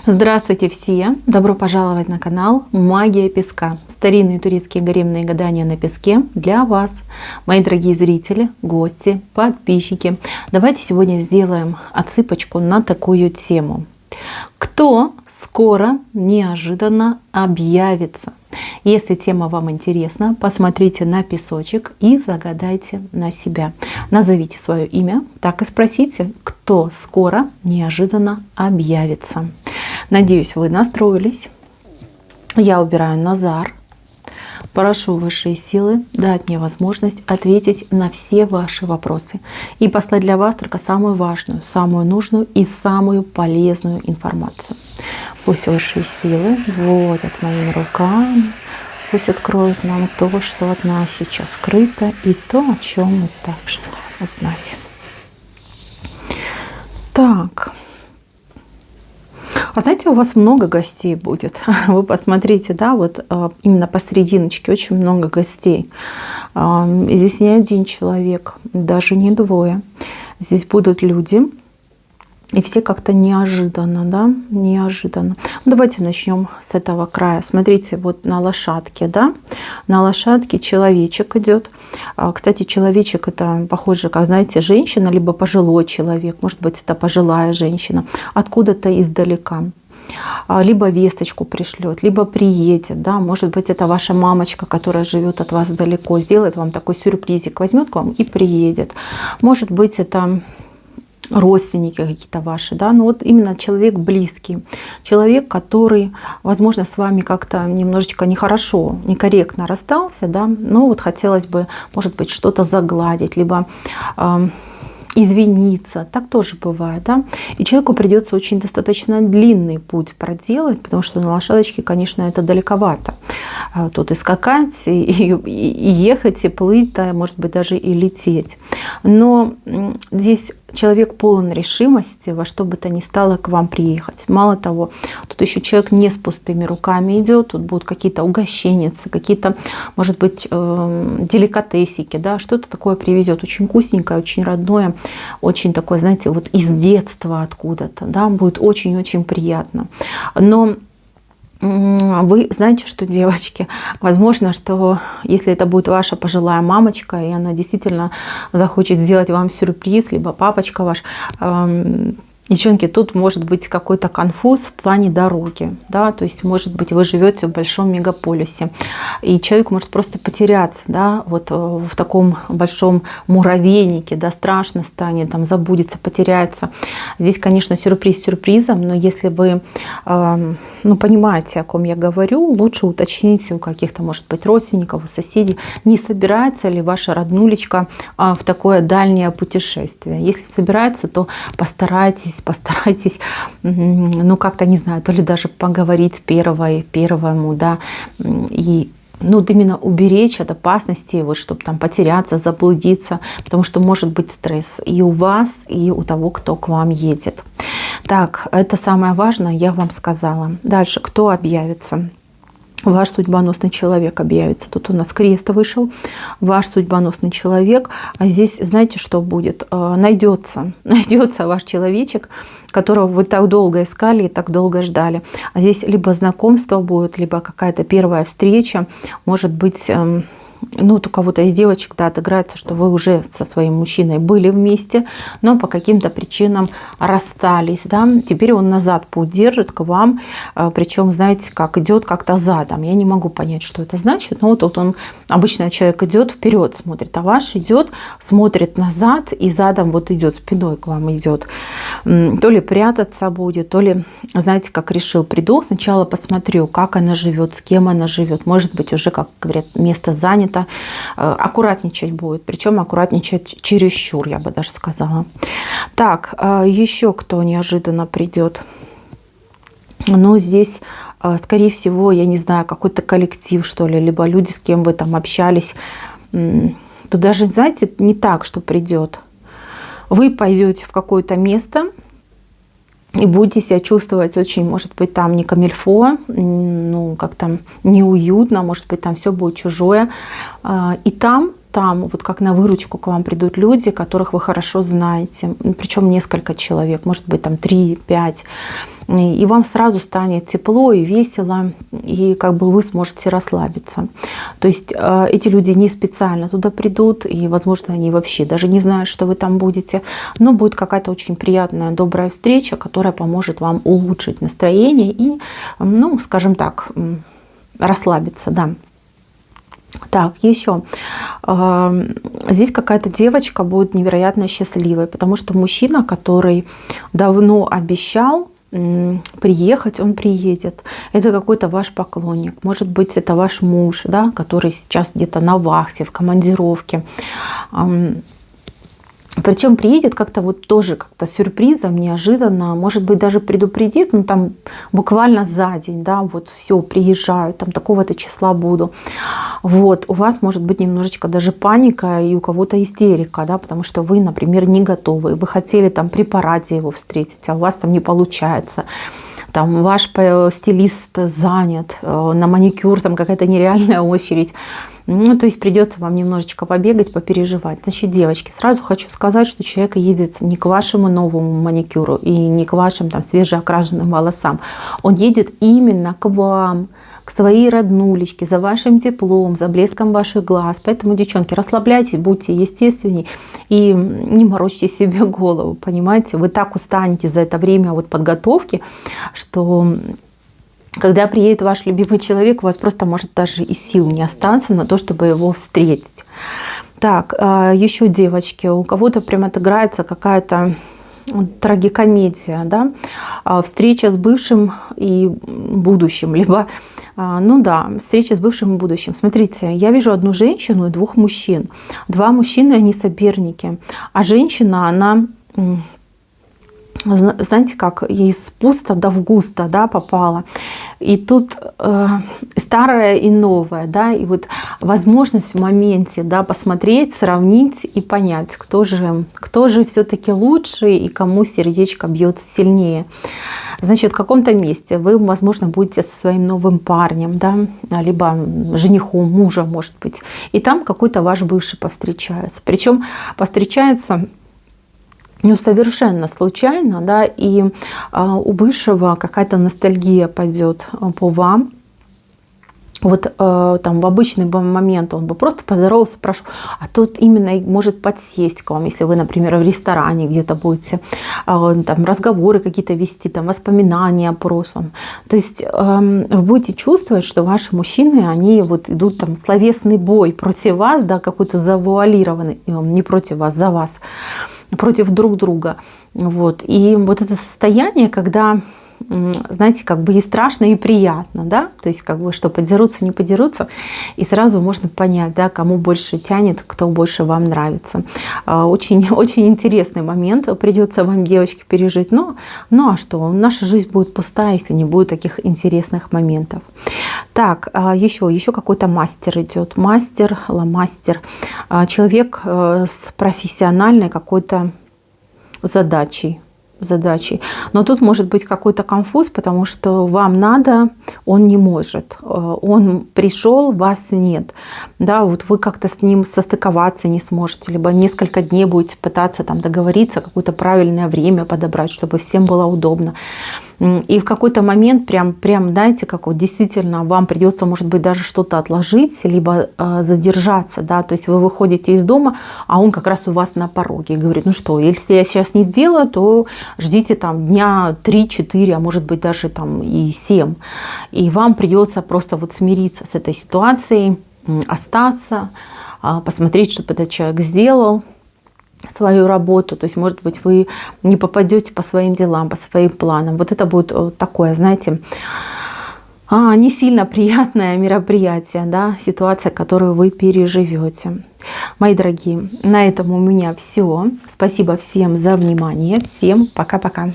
Здравствуйте все! Добро пожаловать на канал Магия Песка. Старинные турецкие гаремные гадания на песке для вас, мои дорогие зрители, гости, подписчики. Давайте сегодня сделаем отсыпочку на такую тему. Кто скоро неожиданно объявится? Если тема вам интересна, посмотрите на песочек и загадайте на себя. Назовите свое имя, так и спросите, кто скоро неожиданно объявится. Надеюсь, вы настроились. Я убираю Назар. Прошу высшие силы дать мне возможность ответить на все ваши вопросы и послать для вас только самую важную, самую нужную и самую полезную информацию. Пусть высшие силы вводят моими руками, пусть откроют нам то, что от нас сейчас скрыто, и то, о чем мы также узнать. Так. А знаете, у вас много гостей будет. Вы посмотрите, да, вот именно посерединочке очень много гостей. Здесь не один человек, даже не двое. Здесь будут люди, и все как-то неожиданно, да, неожиданно. Давайте начнем с этого края. Смотрите, вот на лошадке, да, на лошадке человечек идет. Кстати, человечек это похоже, как, знаете, женщина, либо пожилой человек, может быть, это пожилая женщина, откуда-то издалека. Либо весточку пришлет, либо приедет, да, может быть, это ваша мамочка, которая живет от вас далеко, сделает вам такой сюрпризик, возьмет к вам и приедет. Может быть, это родственники какие-то ваши, да, но вот именно человек близкий, человек, который, возможно, с вами как-то немножечко нехорошо, некорректно расстался, да, но вот хотелось бы, может быть, что-то загладить, либо извиниться, так тоже бывает, да, и человеку придется очень достаточно длинный путь проделать, потому что на лошадочке, конечно, это далековато, тут и скакать, и ехать, и плыть, да, может быть, даже и лететь, но здесь человек полон решимости во что бы то ни стало к вам приехать. Мало того, тут еще человек не с пустыми руками идет, тут будут какие-то угощенницы, какие-то, может быть, деликатесики, да, что-то такое привезет, очень вкусненькое, очень родное, очень такое, знаете, вот из детства откуда-то, да, будет очень-очень приятно. Но вы знаете, что, девочки, возможно, что если это будет ваша пожилая мамочка, и она действительно захочет сделать вам сюрприз, либо папочка ваш, девчонки, тут может быть какой-то конфуз в плане дороги, да, то есть, может быть, вы живете в большом мегаполисе, и человек может просто потеряться, да, вот в таком большом муравейнике, да, страшно станет, там, забудется, потеряется. Здесь, конечно, сюрприз сюрпризом, но если вы, ну, понимаете, о ком я говорю, лучше уточните у каких-то, может быть, родственников, у соседей, не собирается ли ваша роднулечка в такое дальнее путешествие. Если собирается, то постарайтесь, ну, как-то, не знаю, то ли даже поговорить первому, да, и, ну, вот именно уберечь от опасности, вот, чтобы там потеряться, заблудиться, потому что может быть стресс и у вас, и у того, кто к вам едет. Так, это самое важное, я вам сказала. Дальше, кто объявится? Ваш судьбоносный человек объявится. Тут у нас крест вышел. Ваш судьбоносный человек. А здесь, знаете, что будет? Найдется ваш человечек, которого вы так долго искали и так долго ждали. А здесь либо знакомство будет, либо какая-то первая встреча. Может быть, ну, вот у кого-то из девочек, да, отыграется, что вы уже со своим мужчиной были вместе, но по каким-то причинам расстались, да, теперь он назад путь держит к вам, причем, знаете, как идет как-то задом. Я не могу понять, что это значит, но вот он, обычно человек идет вперед, смотрит, а ваш идет, смотрит назад и задом вот идет, спиной к вам идет. То ли прятаться будет, то ли, знаете, как решил, приду, сначала посмотрю, как она живет, с кем она живет, может быть, уже, как говорят, место занято, аккуратничать будет, причем аккуратничать чересчур, я бы даже сказала. Так, еще кто неожиданно придет? Ну, здесь, скорее всего, я не знаю, какой-то коллектив, что ли, либо люди, с кем вы там общались. Тут даже, знаете, не так, что придет. Вы пойдете в какое-то место и будете себя чувствовать очень, может быть, там не камильфо, ну, как-то неуютно, может быть, там все будет чужое. И там вот как на выручку к вам придут люди, которых вы хорошо знаете, причем несколько человек, может быть, там 3-5. и вам сразу станет тепло и весело, и как бы вы сможете расслабиться. То есть эти люди не специально туда придут, и, возможно, они вообще даже не знают, что вы там будете, но будет какая-то очень приятная, добрая встреча, которая поможет вам улучшить настроение и, ну, скажем так, расслабиться, да. Так, еще. Здесь какая-то девочка будет невероятно счастливой, потому что мужчина, который давно обещал приехать, он приедет. Это какой-то ваш поклонник. Может быть, это ваш муж, да, который сейчас где-то на вахте, в командировке. Причем приедет как-то вот тоже как-то сюрпризом, неожиданно, может быть, даже предупредит, ну там буквально за день, да, вот все, приезжаю, там такого-то числа буду. Вот, у вас может быть немножечко даже паника и у кого-то истерика, да, потому что вы, например, не готовы, вы хотели там при параде его встретить, а у вас там не получается. Там ваш стилист занят, на маникюр там какая-то нереальная очередь. Ну, то есть придется вам немножечко побегать, попереживать. Значит, девочки, сразу хочу сказать, что человек едет не к вашему новому маникюру и не к вашим там свежеокрашенным волосам. Он едет именно к вам, к своей роднулечке, за вашим теплом, за блеском ваших глаз. Поэтому, девчонки, расслабляйтесь, будьте естественней и не морочьте себе голову, понимаете? Вы так устанете за это время вот подготовки, что когда приедет ваш любимый человек, у вас просто может даже и сил не остаться на то, чтобы его встретить. Так, еще, девочки, у кого-то прям отыграется какая-то трагикомедия, да? Встреча с бывшим и будущим, либо, ну да, встреча с бывшим и будущим. Смотрите, я вижу одну женщину и двух мужчин. Два мужчины, они соперники, а женщина, она, знаете, как из пусто да в густо, да, попала. И тут старое и новое, да, и вот возможность в моменте, да, посмотреть, сравнить и понять, кто же все-таки лучше и кому сердечко бьется сильнее. Значит, в каком-то месте вы, возможно, будете со своим новым парнем, да, либо женихом, мужем, может быть, и там какой-то ваш бывший повстречается. Причем повстречается ну, совершенно случайно, да, и у бывшего какая-то ностальгия пойдет по вам. Вот там в обычный момент он бы просто поздоровался, прошел, а тут именно может подсесть к вам, если вы, например, в ресторане где-то будете там разговоры какие-то вести, там воспоминания о прошлом. То есть вы будете чувствовать, что ваши мужчины, они вот идут там словесный бой против вас, да, какой-то завуалированный, не против вас, за вас, против друг друга. Вот. И вот это состояние, когда, знаете, как бы и страшно, и приятно, да, то есть как бы что подерутся, не подерутся, и сразу можно понять, да, кому больше тянет, кто больше вам нравится. Очень, очень интересный момент придется вам, девочки, пережить, ну а что, наша жизнь будет пустая, если не будет таких интересных моментов. Так, еще какой-то мастер идет, мастер, ломастер, человек с профессиональной какой-то задачей. Но тут может быть какой-то конфуз, потому что вам надо, он не может. Он пришел, вас нет. Да, вот вы как-то с ним состыковаться не сможете, либо несколько дней будете пытаться там договориться, какое-то правильное время подобрать, чтобы всем было удобно. И в какой-то момент прям, знаете, как вот действительно вам придется, может быть, даже что-то отложить, либо задержаться, да, то есть вы выходите из дома, а он как раз у вас на пороге и говорит, ну что, если я сейчас не сделаю, то ждите там дня 3-4, а может быть даже там и 7. И вам придется просто вот смириться с этой ситуацией, остаться, посмотреть, что этот человек сделал свою работу, то есть, может быть, вы не попадете по своим делам, по своим планам. Вот это будет такое, знаете, не сильно приятное мероприятие, да, ситуация, которую вы переживете. Мои дорогие, на этом у меня все. Спасибо всем за внимание. Всем пока-пока.